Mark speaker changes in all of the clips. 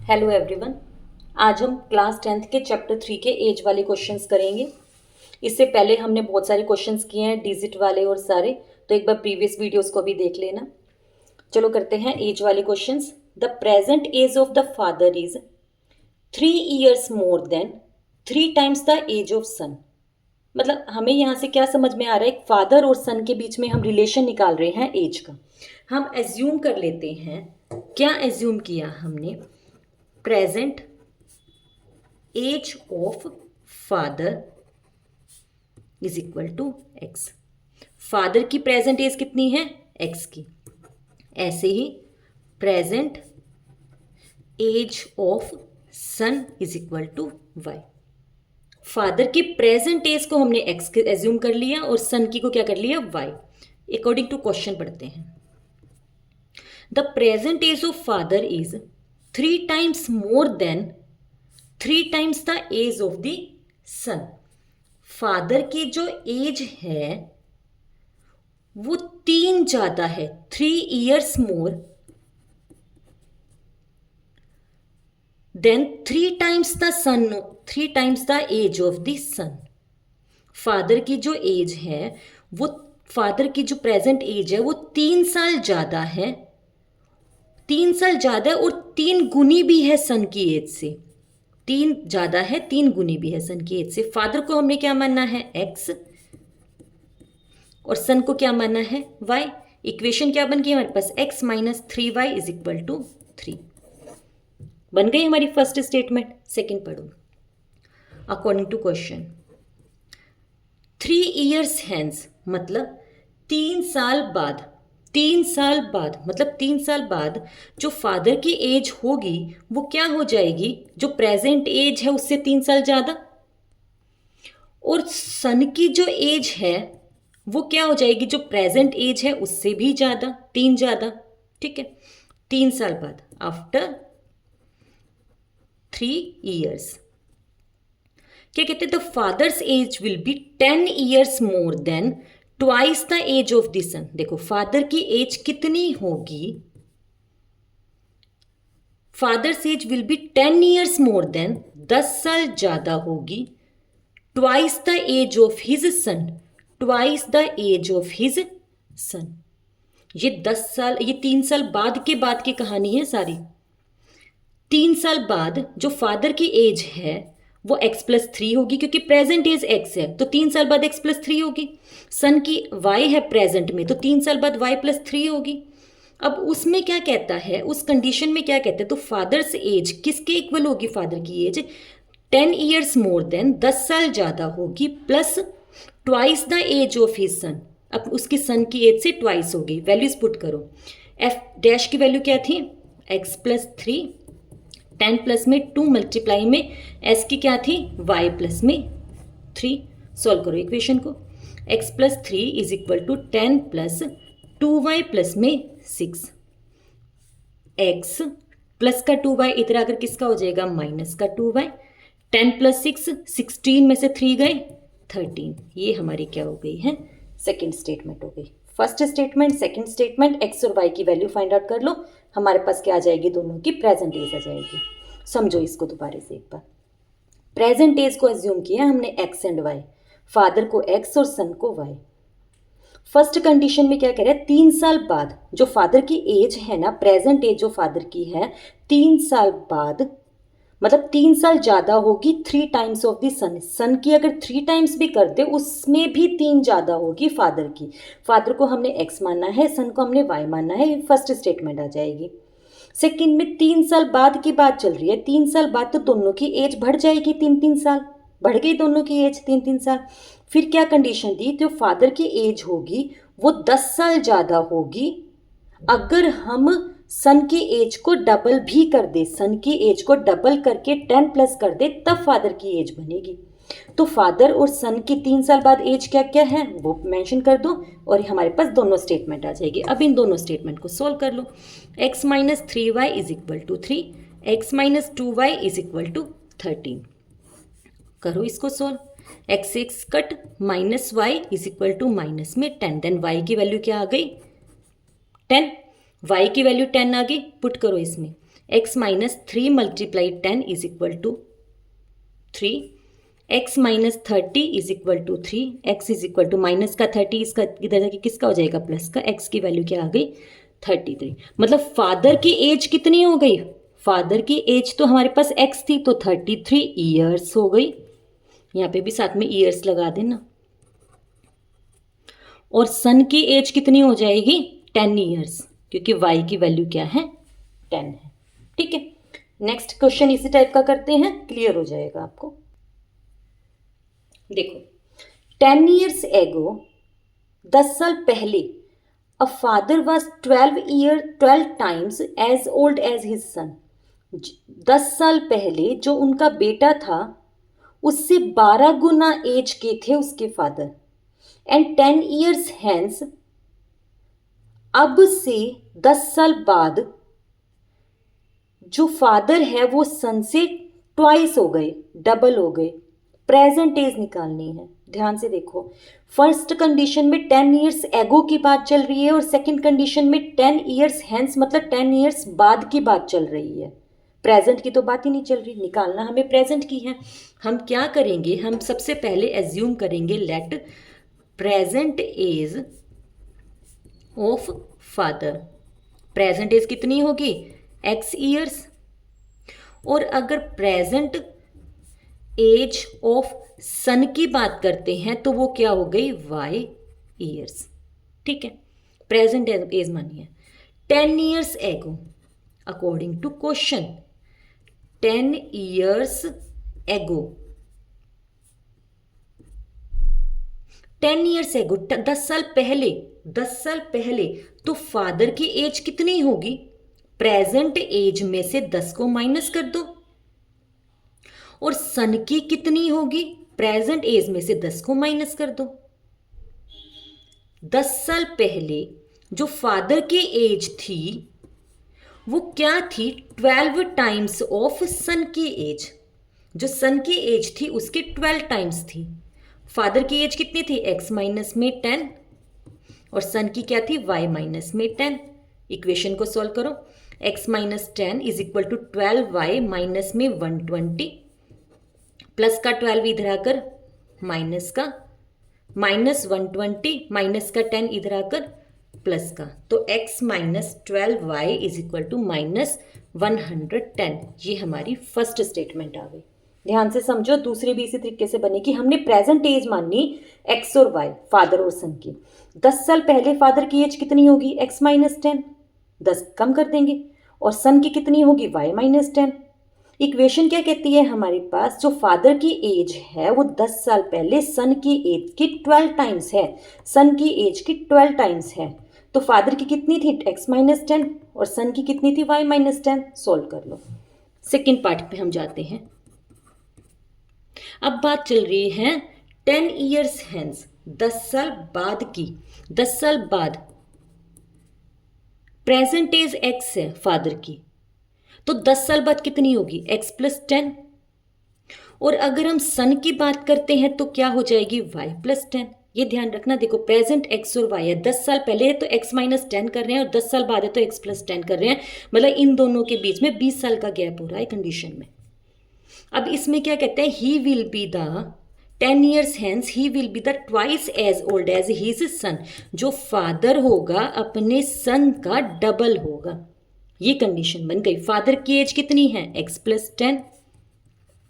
Speaker 1: Hello everyone. आज हम class 10th के चैप्टर 3 के एज वाले क्वेश्चंस करेंगे। इससे पहले हमने बहुत सारे क्वेश्चंस किए हैं, डिजिट वाले और सारे, तो एक बार प्रीवियस वीडियोस को भी देख लेना। चलो करते हैं एज वाले questions. The present age of the father is 3 years more than 3 times the age of son. मतलब हमें यहाँ से क्या समझ में आ रहा है, एक फादर और सन के बीच में हम रिलेशन निकाल रहे हैं एज का। हम एज्यूम कर लेते हैं, क्या एज्यूम किया हमने, present age of father is equal to X. Father की प्रेजेंट एज कितनी है, एक्स की। ऐसे ही present age of son is equal to Y. Father की प्रेजेंट एज को हमने एक्स एज्यूम कर लिया और सन की को क्या कर लिया, वाई। अकॉर्डिंग टू क्वेश्चन पढ़ते हैं। The present age of father is 3 times more than 3 times the age of the son. Father की जो एज है वो 3 ज्यादा है, 3 years more than 3 times the son, 3 times the age of the son. Father की जो एज है वो, फादर की जो प्रेजेंट एज है वो 3 साल ज्यादा है, 3 साल ज्यादा है और 3 गुनी भी है सन की एज से। 3 ज्यादा है, 3 गुनी भी है सन की एज से। फादर को हमने क्या मानना है, एक्स, और सन को क्या मानना है, वाई। इक्वेशन क्या बन गई हमारे पास, X minus 3y is equal to 3 बन गई हमारी फर्स्ट स्टेटमेंट। सेकेंड पढ़ो। According to question 3 years hence, मतलब 3 साल बाद, 3 साल बाद मतलब 3 साल बाद जो फादर की एज होगी वो क्या हो जाएगी, जो प्रेजेंट एज है उससे 3 साल ज्यादा, और सन की जो एज है वो क्या हो जाएगी, जो प्रेजेंट एज है उससे भी ज्यादा, 3 ज्यादा। ठीक है, 3 साल बाद, आफ्टर 3 years क्या कहते हैं, the father's age will be 10 years more than twice the age of the son. देखो फादर की एज कितनी होगी, father's age will be 10 years more than, 10 साल ज्यादा होगी, twice the age of his son, twice the age of his son. ये 10 साल, ये 3 साल बाद की कहानी है सारी। 3 साल बाद जो फादर की एज है वो x प्लस 3 होगी, क्योंकि प्रेजेंट एज x है तो 3 साल बाद x प्लस 3 होगी। सन की y है प्रेजेंट में तो 3 साल बाद y प्लस 3 होगी। अब उसमें क्या कहता है, उस कंडीशन में क्या कहते हैं, तो फादर्स एज किसके इक्वल होगी, फादर की एज 10 years मोर देन, 10 साल ज्यादा होगी, plus twice the age of his son. अब उसकी सन की एज से ट्वाइस होगी। वैल्यूज पुट करो। एफ डैश की वैल्यू क्या थी, x प्लस 3, 10 प्लस में 2 मल्टीप्लाई में s की क्या थी, y प्लस में 3। सॉल्व करो इक्वेशन को। x plus 3 is equal to 10 plus 2y plus में 6। x प्लस का 2y इधर आकर किसका हो जाएगा, माइनस का 2y। 10 प्लस 6, 16 में से 3 गए 13। ये हमारी क्या हो गई है, सेकेंड स्टेटमेंट हो गई। First statement, second statement, x और वाई की वैल्यू फाइंड आउट कर लो। हमारे पास क्या आ जाएगी, दोनों की प्रेजेंट एज आ जाएगी। समझो इसको दोबारा से एक बार। प्रेजेंट एज को एज्यूम किया हमने एक्स एंड वाई, फादर को एक्स और सन को वाई। फर्स्ट कंडीशन में क्या कह रहे हैं, 3 साल बाद जो फादर की एज है ना, प्रेजेंट एज जो फादर की है 3 साल बाद, मतलब 3 साल ज्यादा होगी 3 times ऑफ द सन। सन की अगर 3 times भी कर दे उसमें भी 3 ज्यादा होगी फादर की। फादर को हमने एक्स मानना है, सन को हमने वाई मानना है। फर्स्ट स्टेटमेंट आ जाएगी। सेकंड में 3 साल बाद की बात चल रही है, 3 साल बाद तो दोनों की एज बढ़ जाएगी, 3-3 साल बढ़ गई दोनों की एज 3-3 साल। फिर क्या कंडीशन दी, तो फादर की एज होगी वो 10 साल ज्यादा होगी अगर हम सन की एज को डबल भी कर दे, सन की एज को डबल करके 10 प्लस कर दे तब फादर की एज बनेगी। तो फादर और सन की 3 साल बाद एज क्या क्या है वो मेंशन कर दो और हमारे पास दोनों स्टेटमेंट आ जाएगी। अब इन दोनों स्टेटमेंट को सोल्व कर लो। x minus 3y is equal to 3, x minus 2y is equal to 13। करो इसको solve. x x cut, minus y is equal to minus में 10, देन y की वैल्यू क्या आ गई, 10। y की वैल्यू 10 आ गई, पुट करो इसमें। x minus 3 multiply 10 is equal to 3, x minus 30 is equal to 3, x is equal to minus का 30 इसका इधर जाके किसका हो जाएगा प्लस का, x की वैल्यू क्या आ गई 33। मतलब फादर की एज कितनी हो गई, फादर की एज तो हमारे पास x थी तो 33 ईयर्स हो गई, यहाँ पे भी साथ में ईयर्स लगा देना। और सन की एज कितनी हो जाएगी 10 ईयर्स, क्योंकि y की वैल्यू क्या है 10 है। ठीक है, नेक्स्ट क्वेश्चन इसी टाइप का करते हैं, क्लियर हो जाएगा आपको। देखो 10 ईयर्स एगो, 10 साल पहले, a father was 12 times as old as his son. 10 साल पहले जो उनका बेटा था उससे 12 गुना एज के थे उसके फादर। एंड 10 ईयर्स हैंस, अब से 10 साल बाद जो फादर है वो सन से ट्वाइस हो गए, डबल हो गए। प्रेजेंट एज निकालनी है, ध्यान से देखो। फर्स्ट कंडीशन में 10 ईयर्स एगो की बात चल रही है और सेकंड कंडीशन में 10 ईयर्स हैंस मतलब 10 ईयर्स बाद की बात चल रही है। प्रेजेंट की तो बात ही नहीं चल रही, निकालना हमें प्रेजेंट की है। हम क्या करेंगे, हम सबसे पहले एज्यूम करेंगे let present age of father. Present age कितनी होगी x ईयर्स, और अगर प्रेजेंट एज ऑफ सन की बात करते हैं तो वो क्या हो गई y ईयर्स। ठीक है, प्रेजेंट एज मानिए 10 years ago, according to question 10 years ago, 10 years ago 10 साल पहले, 10 साल पहले तो फादर की एज कितनी होगी, प्रेजेंट एज में से 10 को माइनस कर दो, और सन की कितनी होगी, प्रेजेंट एज में से 10 को माइनस कर दो। 10 साल पहले जो फादर की एज थी वो क्या थी 12 टाइम्स ऑफ सन की एज। जो सन की एज थी उसकी 12 टाइम्स थी। फादर की एज कितनी थी x माइनस में 10 और सन की क्या थी y माइनस में 10। इक्वेशन को सॉल्व करो, x minus 10 is equal to 12y minus में 120, प्लस का 12 इधर आकर माइनस का, माइनस 120 माइनस का 10 इधर आकर प्लस का, तो x minus 12y is equal to minus 110। ये हमारी फर्स्ट स्टेटमेंट आ गई। ध्यान से समझो, दूसरी भी इसी तरीके से बनेगी। हमने प्रेजेंट एज माननी x और y, फादर और सन की। 10 साल पहले फादर की एज कितनी होगी x माइनस 10, 10 कम कर देंगे, और सन की कितनी होगी y माइनस 10। इक्वेशन क्या कहती है हमारे पास, जो फादर की एज है वो 10 साल पहले सन की एज की 12 टाइम्स है, सन की एज की 12 टाइम्स है। तो फादर की कितनी थी x माइनस 10 और सन की कितनी थी y माइनस 10। सोल्व कर लो। सेकेंड पार्ट पे हम जाते हैं। अब बात चल रही है 10 ईयर्स हैंस, 10 साल बाद की। 10 साल बाद प्रेजेंट एज x है फादर की, तो 10 साल बाद कितनी होगी x प्लस 10, और अगर हम सन की बात करते हैं तो क्या हो जाएगी y प्लस 10। ये ध्यान रखना, देखो प्रेजेंट x और y है, 10 साल पहले है तो x माइनस 10 कर रहे हैं और 10 साल बाद है तो x प्लस 10 कर रहे हैं, मतलब इन दोनों के बीच में 20 साल का गैप हो रहा है कंडीशन में। अब इसमें क्या कहते हैं, he will be the 10 years hence he will be the twice as old as his son. जो फादर होगा अपने सन का डबल होगा। ये कंडीशन बन गई। फादर की एज कितनी है x प्लस 10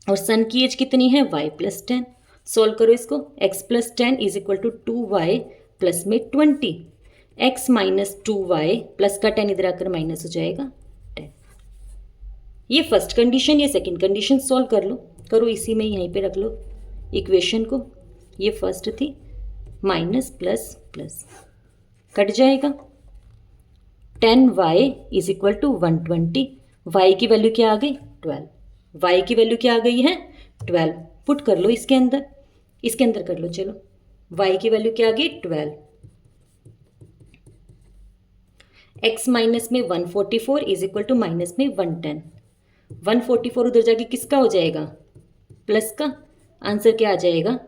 Speaker 1: और सन की एज कितनी है y प्लस 10। सोल्व करो इसको, x plus 10 is equal to 2y plus में 20, x माइनस 2y प्लस का 10 इधर आकर माइनस हो जाएगा 10। ये फर्स्ट कंडीशन, ये सेकंड कंडीशन सोल्व कर लो, करो इसी में यहीं पे रख लो इक्वेशन को। ये फर्स्ट थी, माइनस प्लस प्लस कट जाएगा, 10y is equal to 120, y की वैल्यू क्या आ गई 12, y की वैल्यू क्या आ गई है 12। पुट कर लो इसके अंदर, इसके अंदर कर लो, चलो y की वैल्यू क्या आ गई 12, x माइनस में 144 इज इक्वल टू माइनस में 110। 144 उधर जाके किसका हो जाएगा प्लस का, आंसर क्या आ जाएगा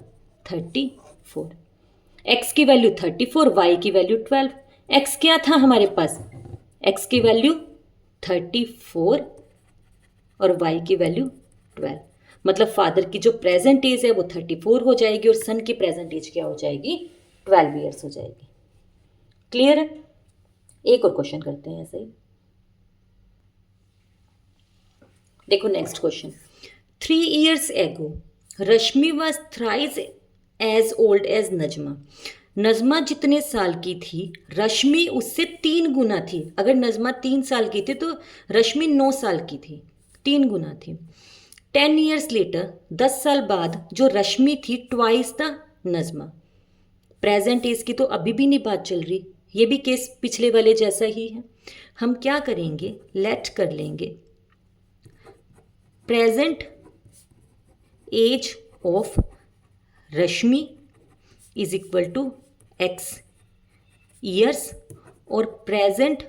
Speaker 1: 34। x की वैल्यू 34, y की वैल्यू 12। x क्या था हमारे पास, x की वैल्यू 34 और y की वैल्यू 12। मतलब फादर की जो प्रेजेंट एज है वो 34 हो जाएगी और सन की प्रेजेंट एज क्या हो जाएगी, 12 ईयर्स हो जाएगी। क्लियर है? एक और क्वेश्चन करते हैं ऐसे ही। देखो next question. 3 years ago Rashmi was thrice as old as Najma. Najma जितने साल की थी रश्मि उससे 3 गुना थी। अगर नजमा 3 साल की थी तो रश्मि 9 साल की थी, 3 गुना थी। 10 years लेटर 10 साल बाद जो रश्मि थी twice the Najma. Present age की तो अभी भी नहीं बात चल रही, ये भी केस पिछले वाले जैसा ही है। हम क्या करेंगे, लेट कर लेंगे present age of Rashmi is equal to X years और present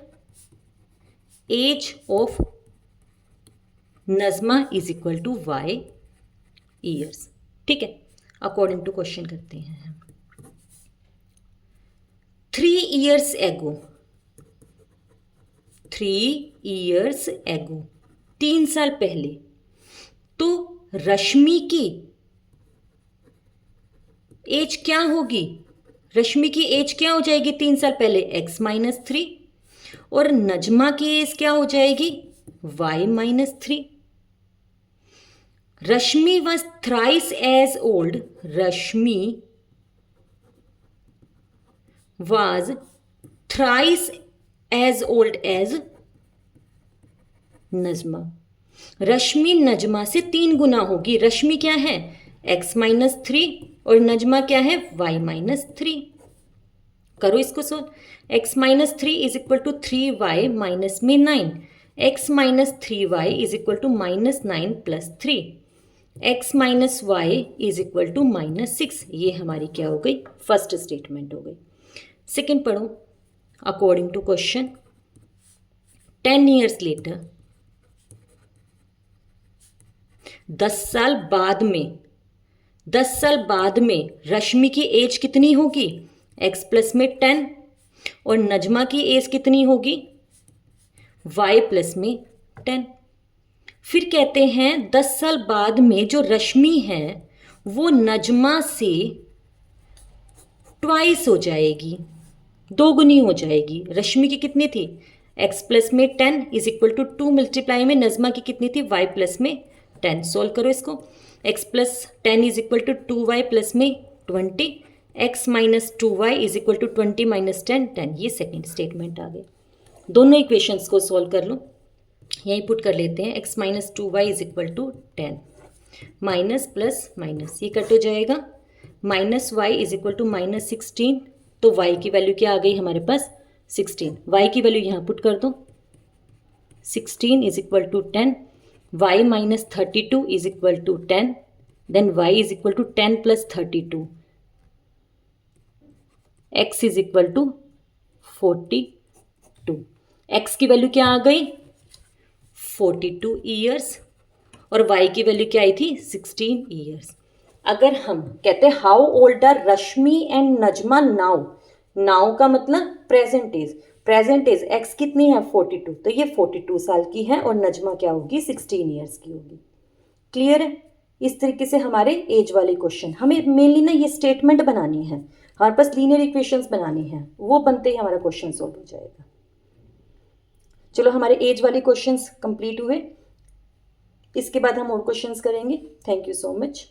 Speaker 1: age of Najma is equal to Y years. ठीक है, अकॉर्डिंग टू क्वेश्चन करते हैं। 3 years ago 3 साल पहले तो रश्मि की एज क्या होगी, रश्मि की एज क्या हो जाएगी 3 साल पहले, x-3 और नजमा की एज क्या हो जाएगी y-3। Rashmi was thrice as old, Rashmi was thrice as old as Najma. Rashmi Najma से 3 गुना होगी। रश्मि क्या है x-3 और नजमा क्या है y-3। करो इसको सोल्व। x-3 is equal to 3y minus में 9, x-3y is equal to -9 plus 3, x-y is equal to -6। ये हमारी क्या हो गई, फर्स्ट स्टेटमेंट हो गई। सेकेंड पढ़ो। According to question 10 years later 10 साल बाद में रश्मि की एज कितनी होगी, x प्लस में 10 और नजमा की एज कितनी होगी y प्लस में 10। फिर कहते हैं 10 साल बाद में जो रश्मि है वो नजमा से ट्वाइस हो जाएगी, 2 गुनी हो जाएगी। रश्मि की कितनी थी x प्लस में 10 इज इक्वल टू 2 मल्टीप्लाई में नजमा की कितनी थी y प्लस में 10। सोल्व करो इसको। x plus 10 is equal to 2y plus में 20, x minus 2y is equal to 20 minus 10 10। ये सेकेंड स्टेटमेंट आ गई। दोनों इक्वेशंस को सोल्व कर लो। यहीं पुट कर लेते हैं x minus 2y is equal to 10, minus plus minus ये कट हो जाएगा, minus y is equal to -16। तो y की वैल्यू क्या आ गई हमारे पास 16। y की वैल्यू यहाँ पुट कर दो, 16 is equal to 10, y minus 32 is equal to 10, then y is equal to 10 plus 32, x is equal to 42। x की वैल्यू क्या आ गई 42 ईयर्स और y की वैल्यू क्या आई थी 16 ईयर्स। अगर हम कहते हैं how old are Rashmi and Najma now, now का मतलब present age, present age x कितनी है 42, तो ये 42 साल की है और नजमा क्या होगी 16 ईयर्स की होगी। क्लियर है? इस तरीके से हमारे एज वाले क्वेश्चन, हमें मेनली ना ये स्टेटमेंट बनानी है, हमारे पास लीनियर इक्वेशंस बनानी है, वो बनते ही हमारा क्वेश्चन सॉल्व हो जाएगा। चलो हमारे एज वाले क्वेश्चंस कंप्लीट हुए, इसके बाद हम और क्वेश्चंस करेंगे। Thank you so much.